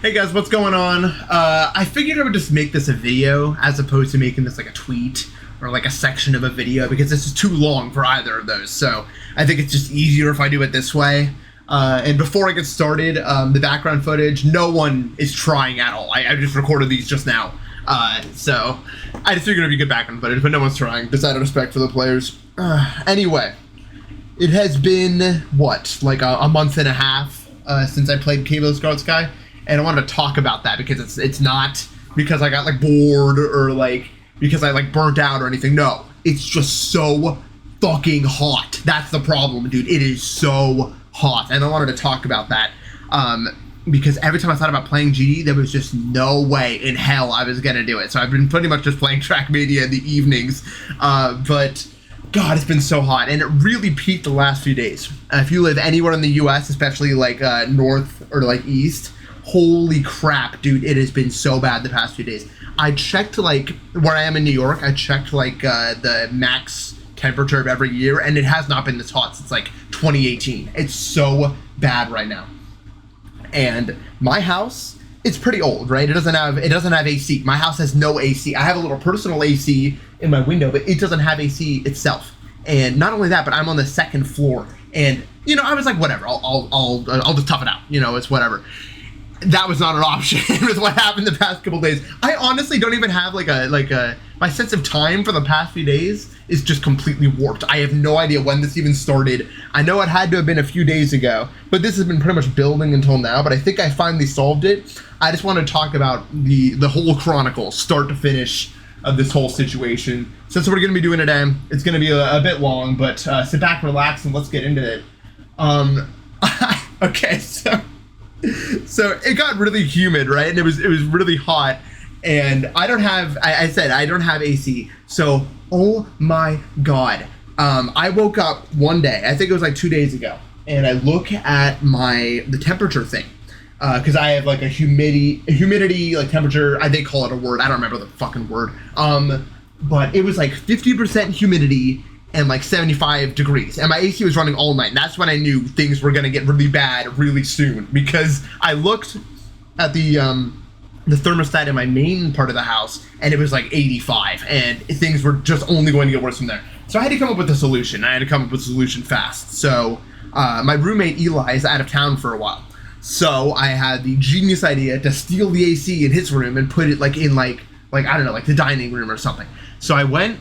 Hey guys, what's going on? I figured I would just make this a video as opposed to making this like a tweet or like a section of a video because this is too long for either of those. So I think it's just easier if I do it this way. And before I get started, the background footage, no one is trying at all. I just recorded these just now. So I just figured it'd be good background footage, but no one's trying. Just out of respect for the players. Anyway, it has been, what, like a month and a half since I played Cable Scarlet Sky. And I wanted to talk about that because it's not because I got like bored or like because I like burnt out or anything. No, it's just so fucking hot. That's the problem, dude. It is so hot. And I wanted to talk about that because every time I thought about playing GD, there was just no way in hell I was going to do it. So I've been pretty much just playing Trackmania in the evenings. But God, it's been so hot. And it really peaked the last few days. If you live anywhere in the US, especially like north or like east, holy crap, dude, it has been so bad the past few days. I checked, like, where I am in New York, I checked, like, the max temperature of every year, and it has not been this hot since, like, 2018. It's so bad right now. And my house, it's pretty old, right? It doesn't have AC. My house has no AC. I have a little personal AC in my window, but it doesn't have AC itself. And not only that, but I'm on the second floor. And, you know, I was like, whatever, I'll just tough it out. You know, it's whatever. That was not an option with what happened the past couple days. I honestly don't even have my sense of time for the past few days is just completely warped. I have no idea when this even started. I know it had to have been a few days ago, but this has been pretty much building until now, but I think I finally solved it. I just want to talk about the whole chronicle, start to finish, of this whole situation. Since we're going to be doing it, it's going to be a bit long, but sit back, relax, and let's get into it. Okay, so it got really humid, right? And it was really hot, and I don't have AC. So, oh my God. I woke up one day, I think it was like 2 days ago, and I look at the temperature thing, because I have like a humidity like temperature, they call it a word, I don't remember the fucking word, but it was like 50% humidity and like 75 degrees, and my AC was running all night, and that's when I knew things were gonna get really bad really soon, because I looked at the thermostat in my main part of the house, and it was like 85, and things were just only going to get worse from there. So I had to come up with a solution. I had to come up with a solution fast. So my roommate Eli is out of town for a while, so I had the genius idea to steal the AC in his room and put it like in like I don't know, like the dining room or something. So I went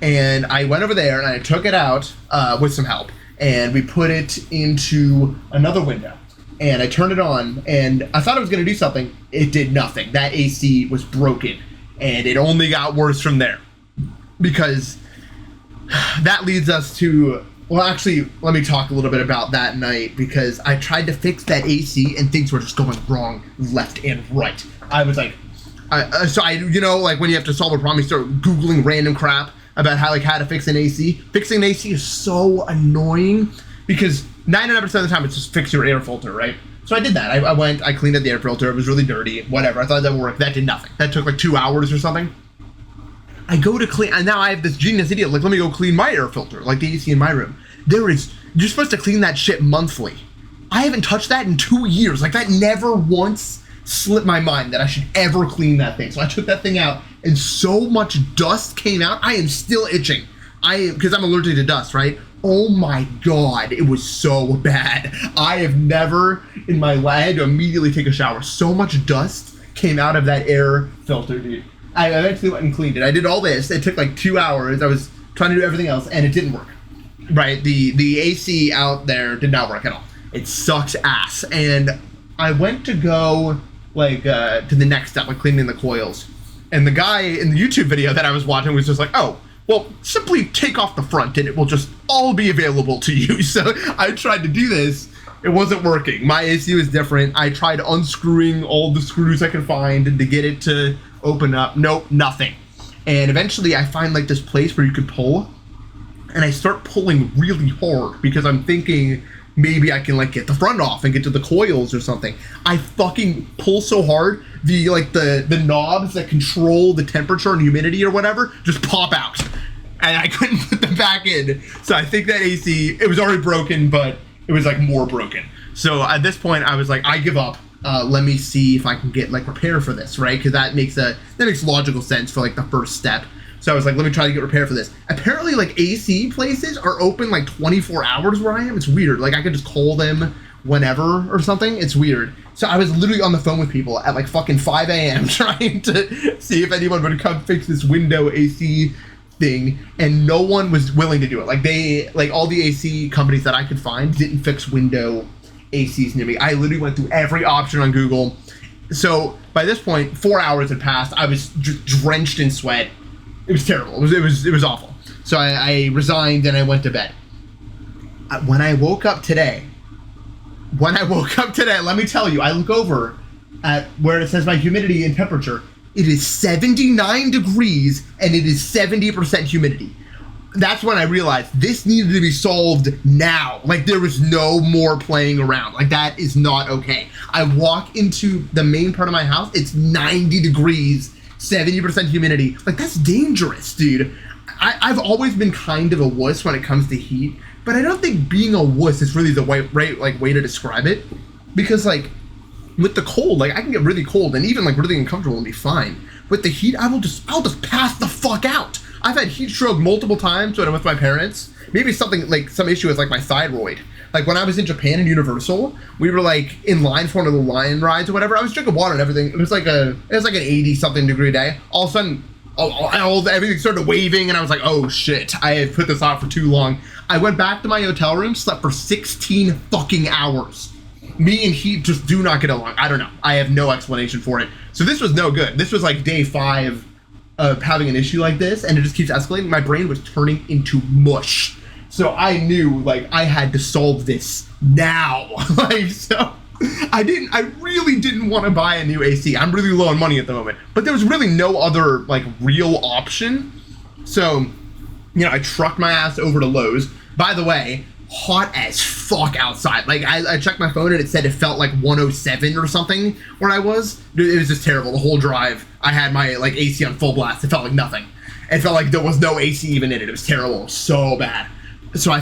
over there and I took it out with some help, and we put it into another window, and I turned it on, and I thought it was going to do something. It did nothing. That AC was broken, and it only got worse from there, because that leads us to, well, actually, let me talk a little bit about that night, because I tried to fix that AC and things were just going wrong left and right. I was like, you know, like when you have to solve a problem, you start Googling random crap about how to fix an AC. Fixing an AC is so annoying because 99% of the time it's just fix your air filter, right? So I did that. I cleaned out the air filter. It was really dirty. Whatever. I thought that would work. That did nothing. That took like 2 hours or something. I go to clean, and now I have this genius idea. Like, let me go clean my air filter, like the AC in my room. You're supposed to clean that shit monthly. I haven't touched that in 2 years. Like, that never once slipped my mind that I should ever clean that thing. So I took that thing out, and so much dust came out. I am still itching. Because I'm allergic to dust, right? Oh my God, it was so bad. I have never in my life, I had to immediately take a shower. So much dust came out of that air filter, dude. I eventually went and cleaned it. I did all this. It took like 2 hours. I was trying to do everything else, and it didn't work. Right? The AC out there did not work at all. It sucks ass. And I went to go to the next step, like cleaning the coils. And the guy in the YouTube video that I was watching was just like, oh, well, simply take off the front and it will just all be available to you. So I tried to do this. It wasn't working. My AC was different. I tried unscrewing all the screws I could find to get it to open up. Nope, nothing. And eventually I find like this place where you could pull, and I start pulling really hard because I'm thinking maybe I can like get the front off and get to the coils or something. I fucking pull so hard, the knobs that control the temperature and humidity or whatever just pop out, and I couldn't put them back in. So I think that AC, it was already broken, but it was like more broken. So at this point I was like, I give up. let me see if I can get like repair for this, right? Because that makes logical sense for like the first step. So I was like, let me try to get repair for this. Apparently, like AC places are open like 24 hours where I am. It's weird. Like I could just call them whenever or something. It's weird. So I was literally on the phone with people at like fucking 5 a.m. trying to see if anyone would come fix this window AC thing, and no one was willing to do it. Like all the AC companies that I could find didn't fix window ACs near me. I literally went through every option on Google. So by this point, 4 hours had passed. I was drenched in sweat. It was terrible. It was awful. So I resigned and I went to bed. When I woke up today, let me tell you, I look over at where it says my humidity and temperature. It is 79 degrees and it is 70% humidity. That's when I realized this needed to be solved now. Like there was no more playing around. Like that is not okay. I walk into the main part of my house. It's 90 degrees, 70% humidity. Like that's dangerous, dude. I've always been kind of a wuss when it comes to heat, but I don't think being a wuss is really the right way to describe it. Because like with the cold, like I can get really cold and even like really uncomfortable and be fine. With the heat, I'll just pass the fuck out. I've had heat stroke multiple times when I'm with my parents. Maybe something like some issue with like my thyroid. Like when I was in Japan and Universal, we were like in line for one of the line rides or whatever. I was drinking water and everything. It was like an 80 something degree day. All of a sudden, everything started waving and I was like, oh shit, I have put this off for too long. I went back to my hotel room, slept for 16 fucking hours. Me and heat just do not get along. I don't know. I have no explanation for it. So this was no good. This was like day 5 of having an issue like this, and it just keeps escalating. My brain was turning into mush. So I knew like I had to solve this now. I really didn't want to buy a new AC. I'm really low on money at the moment, but there was really no other like real option. So, I trucked my ass over to Lowe's. By the way, hot as fuck outside. Like I checked my phone and it said it felt like 107 or something where I was. It was just terrible. The whole drive, I had my like AC on full blast. It felt like nothing. It felt like there was no AC even in it. It was terrible. So bad. So I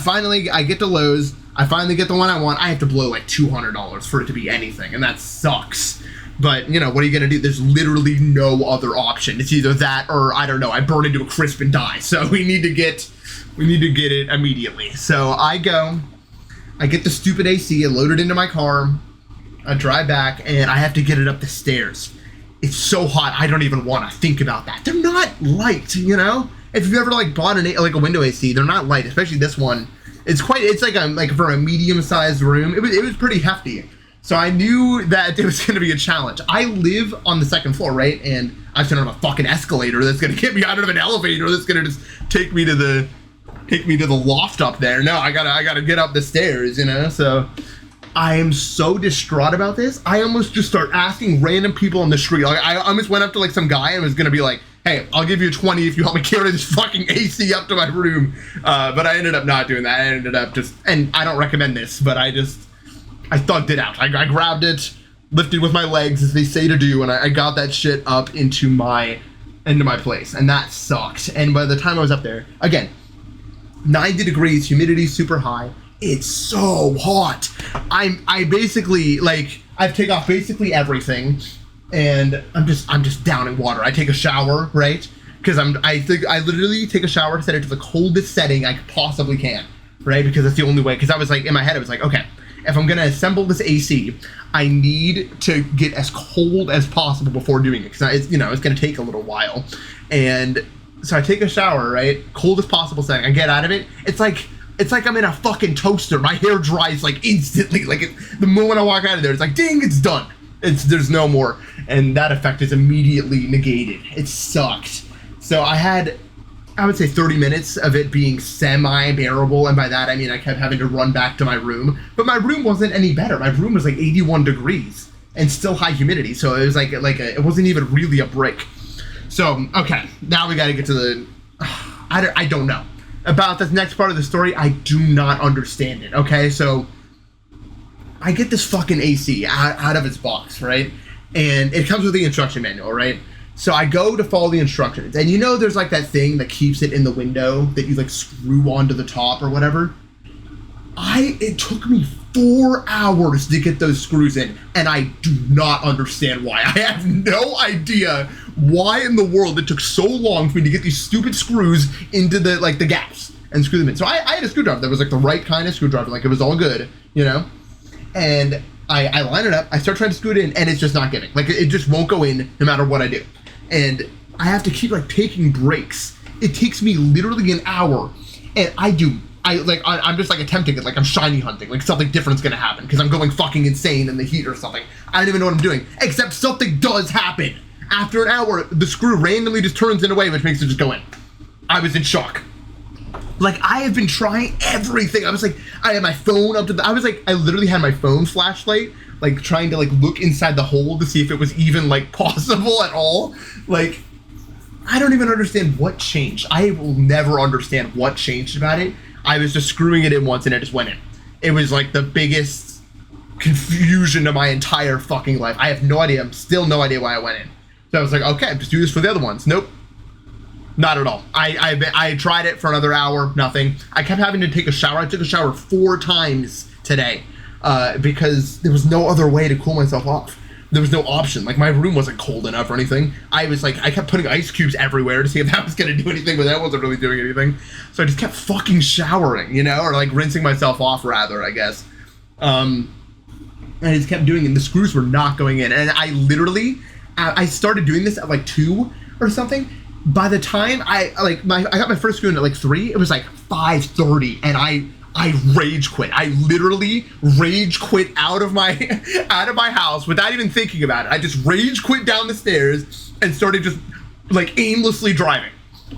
get to Lowe's. I finally get the one I want. I have to blow like $200 for it to be anything, and that sucks. But, what are you going to do? There's literally no other option. It's either that or, I don't know, I burn into a crisp and die. So we need to get it immediately. So I get the stupid AC, I load it into my car, I drive back, and I have to get it up the stairs. It's so hot, I don't even want to think about that. They're not light, If you've ever like bought a window AC, they're not light, especially this one. It's like for a medium-sized room. It was pretty hefty. So I knew that it was going to be a challenge. I live on the second floor, right? And I don't have a fucking escalator that's going to get me out of an elevator that's going to just take me to the loft up there. No, I gotta get up the stairs, So I am so distraught about this. I almost just start asking random people on the street. Like I almost went up to like some guy and was going to be like, hey, I'll give you 20 if you help me carry this fucking AC up to my room. But I ended up not doing that. I ended up and I don't recommend this, but I thugged it out. I grabbed it, lifted with my legs, as they say to do, and I got that shit up into my place. And that sucked. And by the time I was up there, again, 90 degrees, humidity super high. It's so hot. I basically, I've taken off basically everything. And I'm just down in water. I take a shower, right? Because I literally take a shower, set it to the coldest setting I possibly can, right? Because that's the only way. Because I was like, in my head, I was like, okay, if I'm gonna assemble this AC, I need to get as cold as possible before doing it. Because it's gonna take a little while. And so I take a shower, right? Coldest possible setting. I get out of it. It's like I'm in a fucking toaster. My hair dries like instantly. The moment I walk out of there, it's like, ding, it's done. There's no more, and that effect is immediately negated. It sucked. So I would say 30 minutes of it being semi-bearable, and by that I mean I kept having to run back to my room. But my room wasn't any better. My room was like 81 degrees and still high humidity, so it was it wasn't even really a break. So okay, now we got to get to the. I don't know about this next part of the story. I do not understand it. Okay, so. I get this fucking AC out of its box, right? And it comes with the instruction manual, right? So I go to follow the instructions. And there's like that thing that keeps it in the window that you like screw onto the top or whatever. It took me 4 hours to get those screws in, and I do not understand why. I have no idea why in the world it took so long for me to get these stupid screws into the like the gaps and screw them in. So I had a screwdriver that was like the right kind of screwdriver, like it was all good, you know? And I line it up, I start trying to screw it in, and it's just not giving. Like it just won't go in no matter what I do. And I have to keep like taking breaks. It takes me literally an hour, and I'm just like attempting it, like I'm shiny hunting, like something different's gonna happen because I'm going fucking insane in the heat or something. I don't even know what I'm doing, except something does happen. After an hour, the screw randomly just turns in a way which makes it just go in. I was in shock. Like, I have been trying everything. I was like, I had my phone up to the, I literally had my phone flashlight, like trying to like look inside the hole to see if it was even like possible at all. Like, I don't even understand what changed. I will never understand what changed about it. I was just screwing it in once and it just went in. It was like the biggest confusion of my entire fucking life. I have no idea. I'm still no idea why I went in. So I was like, okay, just do this for the other ones. Nope. Not at all. I tried it for another hour, nothing. I kept having to take a shower. I took a shower 4 times today because there was no other way to cool myself off. There was no option. Like, my room wasn't cold enough or anything. I kept putting ice cubes everywhere to see if that was going to do anything, but that wasn't really doing anything. So I just kept fucking showering, you know, or like rinsing myself off rather, I guess. And I just kept doing it, and the screws were not going in. And I literally, I started doing this at like 2 or something. By the time I got my first screw in at like 3, it was like 5:30, and I rage quit. I literally rage quit out of my house without even thinking about it. I just rage quit down the stairs and started just like aimlessly driving.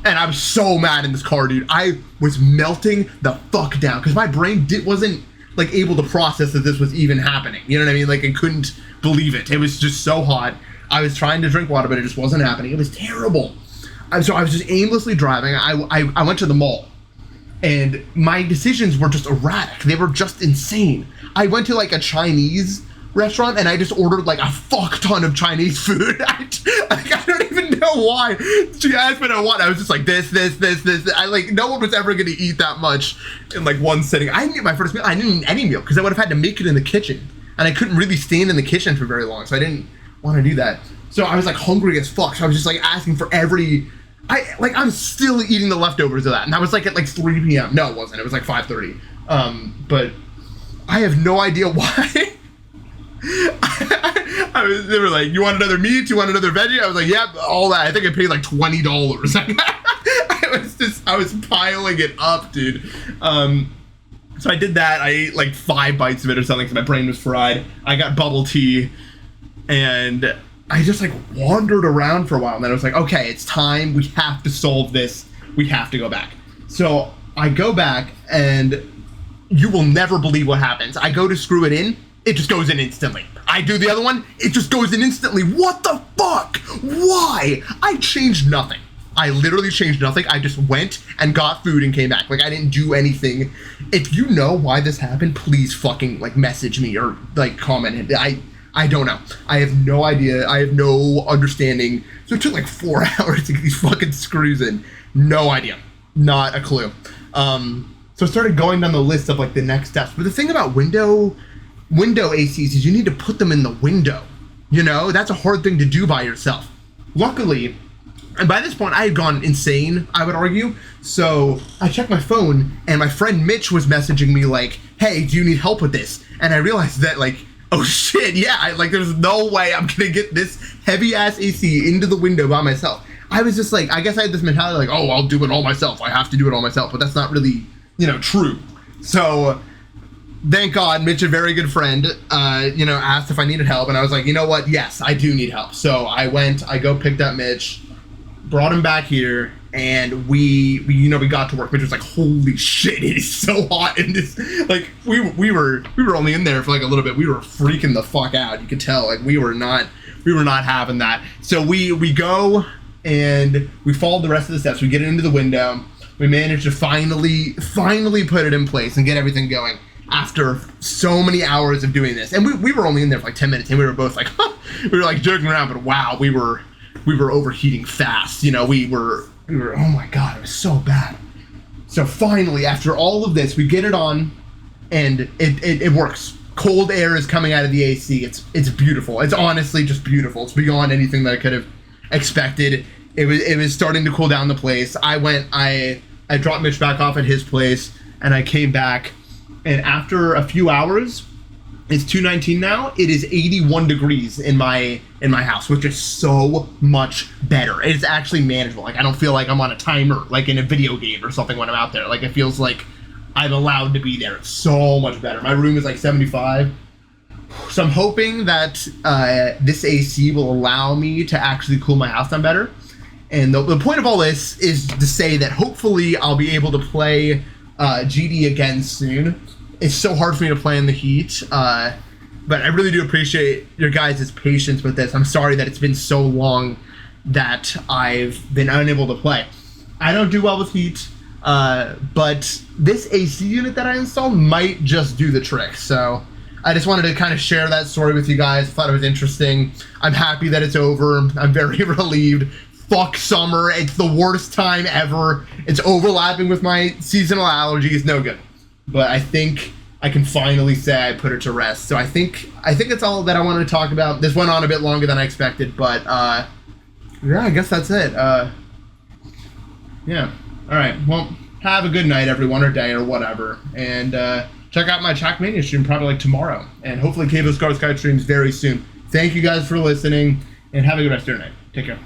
And I was so mad in this car, dude. I was melting the fuck down because my brain wasn't like able to process that this was even happening. You know what I mean? Like, I couldn't believe it. It was just so hot. I was trying to drink water, but it just wasn't happening. It was terrible. So I was just aimlessly driving. I went to the mall, and my decisions were just erratic. They were just insane. I went to like a Chinese restaurant, and I just ordered like a fuck ton of Chinese food. I don't even know why. She asked me what I want. I was just like this. I like, no one was ever gonna eat that much in like one sitting. I didn't eat my first meal. I didn't eat any meal because I would have had to make it in the kitchen, and I couldn't really stand in the kitchen for very long, so I didn't want to do that. So I was like hungry as fuck. So I was just like asking for I'm still eating the leftovers of that, and that was like at like 3 p.m. No, it wasn't. It was like 5:30. But I have no idea why. They were like, "You want another meat? You want another veggie?" I was like, "Yep, all that." I think I paid like $20. I was piling it up, dude. So I did that. I ate like 5 bites of it or something because my brain was fried. I got bubble tea, and I just like wandered around for a while, and then I was like, okay, it's time. We have to solve this. We have to go back. So I go back, and you will never believe what happens. I go to screw it in. It just goes in instantly. I do the other one. It just goes in instantly. What the fuck? Why? I changed nothing. I literally changed nothing. I just went and got food and came back. Like, I didn't do anything. If you know why this happened, please fucking like message me or like comment. I don't know. I have no idea. I have no understanding. So it took like 4 hours to get these fucking screws in. No idea. Not a clue. So I started going down the list of like the next steps. But the thing about window ACs is you need to put them in the window. You know, that's a hard thing to do by yourself. Luckily, and by this point I had gone insane, I would argue. So I checked my phone, and my friend Mitch was messaging me like, hey, do you need help with this? And I realized that like, oh shit, yeah, there's no way I'm gonna get this heavy ass AC into the window by myself. I was just like, I guess I had this mentality like, oh, I'll do it all myself. I have to do it all myself, but that's not really, you know, true. So thank God, Mitch, a very good friend, asked if I needed help, and I was like, you know what? Yes, I do need help. So I picked up Mitch, brought him back here, and we got to work. Mitch was like, holy shit, it is so hot in this. Like, we were only in there for like a little bit. We were freaking the fuck out. You could tell, like, we were not having that. So we go and we followed the rest of the steps. We get it into the window. We managed to finally put it in place and get everything going after so many hours of doing this. And we were only in there for like 10 minutes, and we were both like, we were like joking around, but wow, we were overheating fast. You know, we were, oh my God, it was so bad. So finally, after all of this, we get it on, and it works. Cold air is coming out of the AC. It's beautiful. It's honestly just beautiful. It's beyond anything that I could have expected. It was starting to cool down the place. I dropped Mitch back off at his place, and I came back, and after a few hours, it's 2:19 now. It is 81 degrees in my house, which is so much better. It's actually manageable. Like, I don't feel like I'm on a timer, like in a video game or something when I'm out there. Like, it feels like I'm allowed to be there. It's so much better. My room is like 75. So I'm hoping that this AC will allow me to actually cool my house down better. And the point of all this is to say that hopefully I'll be able to play GD again soon. It's so hard for me to play in the heat, but I really do appreciate your guys' patience with this. I'm sorry that it's been so long that I've been unable to play. I don't do well with heat, but this AC unit that I installed might just do the trick. So I just wanted to kind of share that story with you guys. I thought it was interesting. I'm happy that it's over. I'm very relieved. Fuck summer. It's the worst time ever. It's overlapping with my seasonal allergies. No good. But I think I can finally say I put it to rest. So I think that's all that I wanted to talk about. This went on a bit longer than I expected, but yeah, I guess that's it. Yeah. All right. Well, have a good night, everyone, or day, or whatever. And check out my Trackmania stream probably like tomorrow. And hopefully Cable Scar Sky streams very soon. Thank you guys for listening, and have a good rest of your night. Take care.